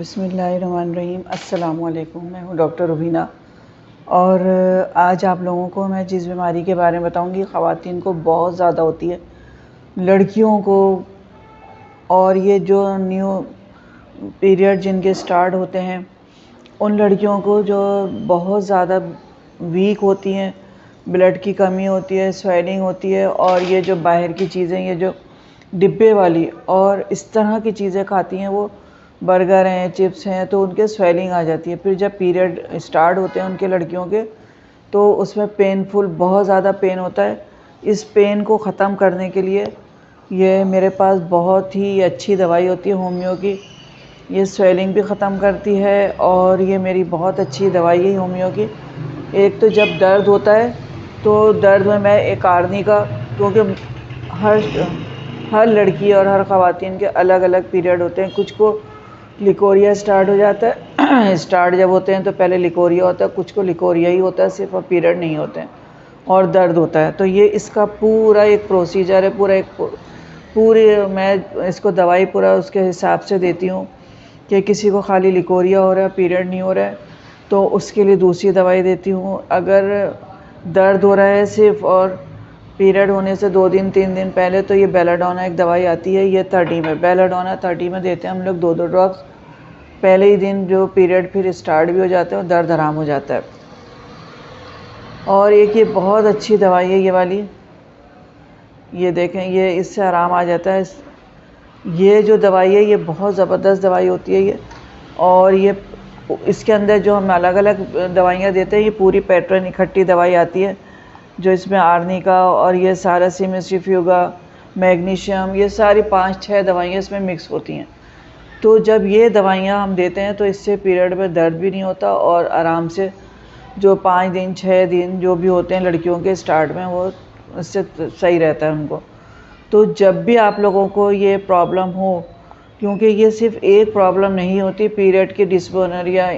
बिस्मिल्लाहिर्रहमानिर्रहीम। अस्सलामु अलैकुम। मैं हूँ डॉक्टर रुबीना और आज आप लोगों को मैं जिस बीमारी के बारे में बताऊँगी ख़वातीन को बहुत ज़्यादा होती है, लड़कियों को। और ये जो न्यू पीरियड जिनके स्टार्ट होते हैं उन लड़कियों को जो बहुत ज़्यादा वीक होती हैं, ब्लड की कमी होती है, स्वेलिंग होती है, और ये जो बाहर की चीज़ें, ये जो डिब्बे वाली और इस तरह की चीज़ें खाती हैं, वो बर्गर हैं, चिप्स हैं, तो उनके स्वेलिंग आ जाती है। फिर जब पीरियड स्टार्ट होते हैं उनके लड़कियों के, तो उसमें पेनफुल, बहुत ज़्यादा पेन होता है। इस पेन को ख़त्म करने के लिए ये मेरे पास बहुत ही अच्छी दवाई होती है होमियो की। ये स्वेलिंग भी ख़त्म करती है और ये मेरी बहुत अच्छी दवाई है होमियो की। एक तो जब दर्द होता है तो दर्द में मैं एक आर्नी का, क्योंकि हर लड़की और हर ख़वातीन के अलग अलग पीरियड होते हैं। कुछ को लिकोरिया स्टार्ट हो जाता है स्टार्ट जब होते हैं तो पहले लिकोरिया होता है, कुछ को लिकोरिया ही होता है सिर्फ, और पीरियड नहीं होते हैं और दर्द होता है। तो ये इसका पूरा एक प्रोसीजर है, पूरे मैं इसको दवाई पूरा उसके हिसाब से देती हूँ कि किसी को खाली लिकोरिया हो रहा है, पीरियड नहीं हो रहा है, तो उसके लिए दूसरी दवाई देती हूँ। अगर दर्द हो रहा है सिर्फ और पीरियड होने से 2 दिन 3 दिन पहले, तो ये बेलाडोना एक दवाई आती है, ये 30 में, बेलाडोना 30 में देते हैं हम लोग 2-2 ड्रॉप्स पहले ही दिन, जो पीरियड फिर स्टार्ट भी हो जाता है और दर्द आराम हो जाता है। और एक ये बहुत अच्छी दवाई है ये वाली, ये देखें, ये इससे आराम आ जाता है। ये जो दवाई है ये बहुत ज़बरदस्त दवाई होती है ये। और ये इसके अंदर जो हम अलग अलग दवाइयाँ देते हैं, ये पूरी पैटर्न इकट्ठी दवाई आती है, जो इसमें आर्निका और ये सारा सिमिसिफ्यूगा, मैग्नीशियम, ये सारी 5-6 दवाइयाँ इसमें मिक्स होती हैं। तो जब ये दवाइयाँ हम देते हैं तो इससे पीरियड में दर्द भी नहीं होता और आराम से जो 5 दिन 6 दिन जो भी होते हैं लड़कियों के स्टार्ट में, वो इससे सही रहता है उनको। तो जब भी आप लोगों को ये प्रॉब्लम हो, क्योंकि ये सिर्फ एक प्रॉब्लम नहीं होती, पीरियड की डिस्मेनोरिया,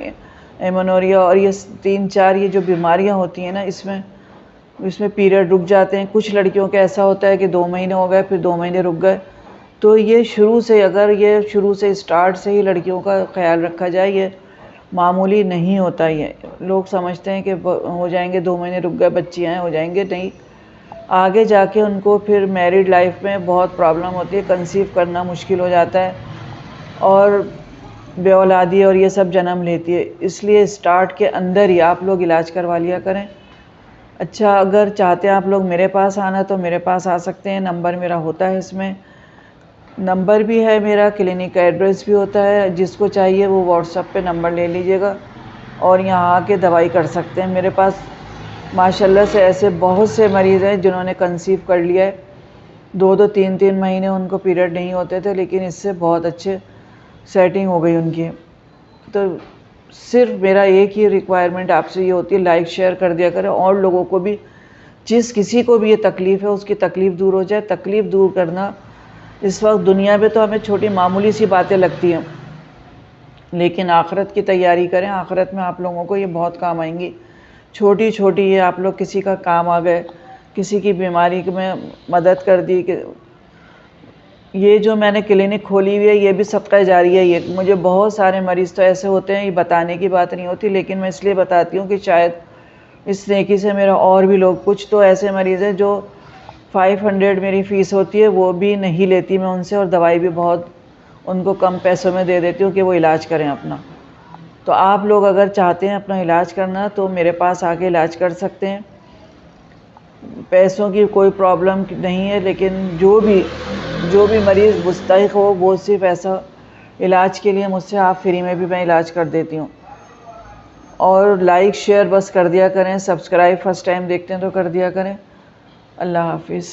एमेनोरिया और ये 3-4 ये जो बीमारियां होती हैं ना, इसमें पीरियड रुक जाते हैं। कुछ लड़कियों का ऐसा होता है कि 2 महीने हो गए, फिर 2 महीने रुक गए। तो ये शुरू से, अगर ये शुरू से स्टार्ट से ही लड़कियों का ख्याल रखा जाए, ये मामूली नहीं होता। ये लोग समझते हैं कि हो जाएंगे, 2 महीने रुक गए, बच्चियाँ हैं, हो जाएंगे, नहीं, आगे जाके उनको फिर मैरिड लाइफ में बहुत प्रॉब्लम होती है, कंसीव करना मुश्किल हो जाता है और बेऔलादी और ये सब जन्म लेती है। इसलिए स्टार्ट के अंदर ही आप लोग इलाज करवा लिया करें। अच्छा, अगर चाहते हैं आप लोग मेरे पास आना तो मेरे पास आ सकते हैं, नंबर मेरा होता है, इसमें नंबर भी है मेरा, क्लिनिक का एड्रेस भी होता है। जिसको चाहिए वो व्हाट्सएप पे नंबर ले लीजिएगा और यहाँ आके दवाई कर सकते हैं। मेरे पास माशाल्लाह से ऐसे बहुत से मरीज़ हैं जिन्होंने कंसीव कर लिया है, 2-2 3-3 महीने उनको पीरियड नहीं होते थे, लेकिन इससे बहुत अच्छे सेटिंग हो गई उनकी। तो सिर्फ मेरा एक ही रिक्वायरमेंट आपसे ये होती है, लाइक शेयर कर दिया करें और लोगों को भी, जिस किसी को भी ये तकलीफ़ है उसकी तकलीफ़ दूर हो जाए। तकलीफ़ दूर करना इस वक्त दुनिया में तो हमें छोटी मामूली सी बातें लगती हैं, लेकिन आखिरत की तैयारी करें, आखिरत में आप लोगों को ये बहुत काम आएंगी। छोटी छोटी ये आप लोग किसी का काम आ गए, किसी की बीमारी में मदद कर दी। कि ये जो मैंने क्लिनिक खोली हुई है ये भी सदका जारी है। ये मुझे बहुत सारे मरीज़ तो ऐसे होते हैं, ये बताने की बात नहीं होती, लेकिन मैं इसलिए बताती हूँ कि शायद इस नेकी से मेरा और भी लोग, कुछ तो ऐसे मरीज़ हैं जो 500 मेरी फ़ीस होती है वो भी नहीं लेती मैं उनसे, और दवाई भी बहुत उनको कम पैसों में दे देती हूँ कि वो इलाज करें अपना। तो आप लोग अगर चाहते हैं अपना इलाज करना तो मेरे पास आके इलाज कर सकते हैं। पैसों की कोई प्रॉब्लम नहीं है, लेकिन जो भी मरीज़ मुस्तहिक हो वो सिर्फ ऐसा इलाज के लिए मुझसे आप फ्री में भी मैं इलाज कर देती हूँ। और लाइक शेयर बस कर दिया करें, सब्सक्राइब फर्स्ट टाइम देखते हैं तो कर दिया करें। अल्लाह हाफिज़।